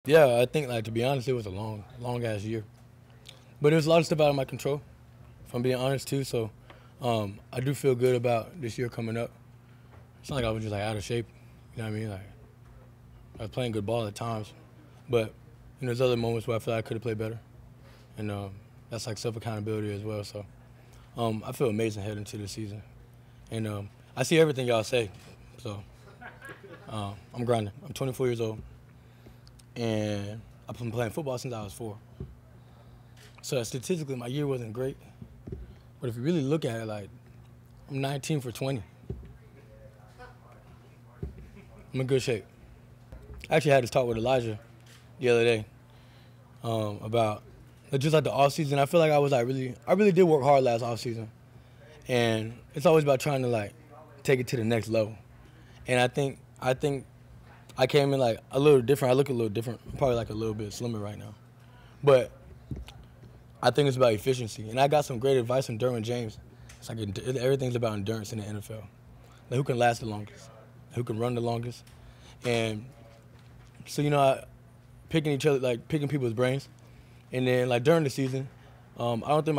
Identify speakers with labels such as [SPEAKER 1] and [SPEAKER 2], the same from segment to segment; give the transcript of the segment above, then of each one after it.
[SPEAKER 1] Yeah, I think, like, to be honest, it was a long ass year. But there's a lot of stuff out of my control, if I'm being honest too. So I do feel good about this year coming up. It's not like I was just like out of shape. You know what I mean? Like I was playing good ball at times, but there's other moments where I feel like I could have played better, and that's like self accountability as well. So I feel amazing heading into the season, and I see everything y'all say. So I'm grinding. I'm 24 years old, and I've been playing football since I was 4. So statistically, my year wasn't great. But if you really look at it, like, I'm 19 for 20. I'm in good shape. I actually had this talk with Elijah the other day about just like the off season. I feel like I really did work hard last off season, and it's always about trying to like take it to the next level. And I think I came in like a little different. I look a little different. I'm probably like a little bit slimmer right now, but I think it's about efficiency. And I got some great advice from Derwin James. It's like everything's about endurance in the NFL. Like who can last the longest, who can run the longest, and so picking each other, like picking people's brains. And then like during the season, I don't think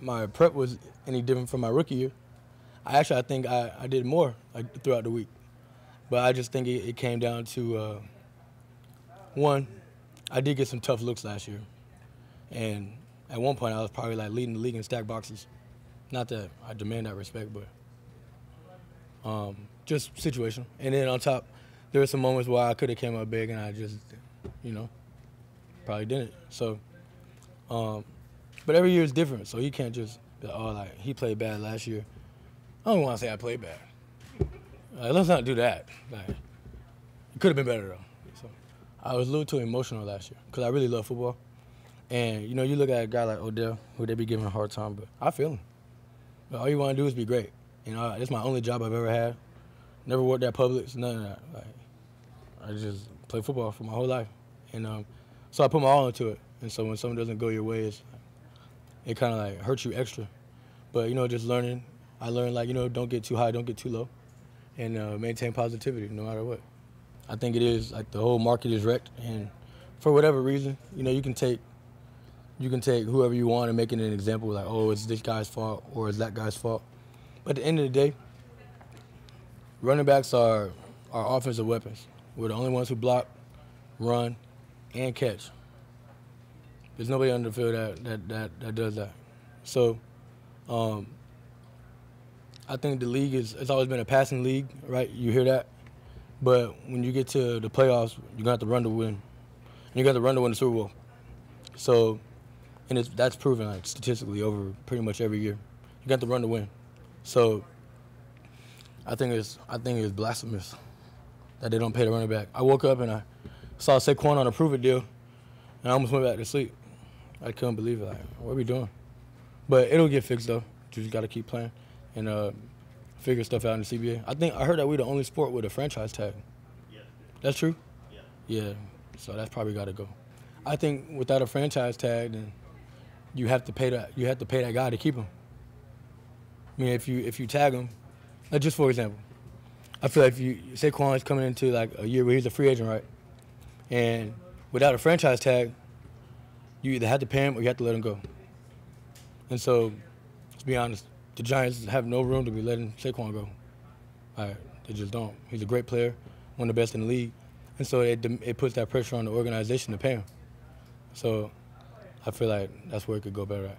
[SPEAKER 1] my prep was any different from my rookie year. I think I did more like throughout the week, but I just think it came down to one, I did get some tough looks last year, and at one point I was probably like leading the league in stack boxes. Not that I demand that respect, but just situational. And then on top, there were some moments where I could have came up big and I just, probably didn't. So, but every year is different. So you can't just be like, oh, like he played bad last year. I don't want to say I played bad. Let's not do that. Like, it could have been better though. So I was a little too emotional last year because I really love football. And you look at a guy like Odell, who they be giving a hard time, but I feel him. But all you want to do is be great. It's my only job I've ever had. Never worked at Publix, none of that. Like, I just play football for my whole life, and so I put my all into it. And so when something doesn't go your way, it kind of like hurts you extra. But just learning, I learned like don't get too high, don't get too low, and maintain positivity no matter what. I think it is like the whole market is wrecked, and for whatever reason, you can take whoever you want and make it an example like, oh, it's this guy's fault or it's that guy's fault. But at the end of the day, running backs are offensive weapons. We're the only ones who block, run, and catch. There's nobody on the field that does that. So I think the league it's always been a passing league, right? You hear that. But when you get to the playoffs, you're going to have to run to win. And you got to run to win the Super Bowl. So, and that's proven like statistically over pretty much every year. You got to run to win. So I think it's blasphemous that they don't pay the running back. I woke up and I saw Saquon on a prove-it deal, and I almost went back to sleep. I couldn't believe it. Like, what are we doing? But it'll get fixed though. You just got to keep playing and figure stuff out in the CBA. I heard that we're the only sport with a franchise tag.
[SPEAKER 2] Yeah.
[SPEAKER 1] That's true?
[SPEAKER 2] Yeah.
[SPEAKER 1] Yeah. So that's probably got to go. I think without a franchise tag, then you have to pay that guy to keep him. I mean, if you tag him, like just for example, I feel like Saquon is coming into like a year where he's a free agent, right? And without a franchise tag, you either have to pay him or you have to let him go. And so, let's be honest, the Giants have no room to be letting Saquon go. They just don't. He's a great player, one of the best in the league, and so it puts that pressure on the organization to pay him. So I feel like that's where it could go better at.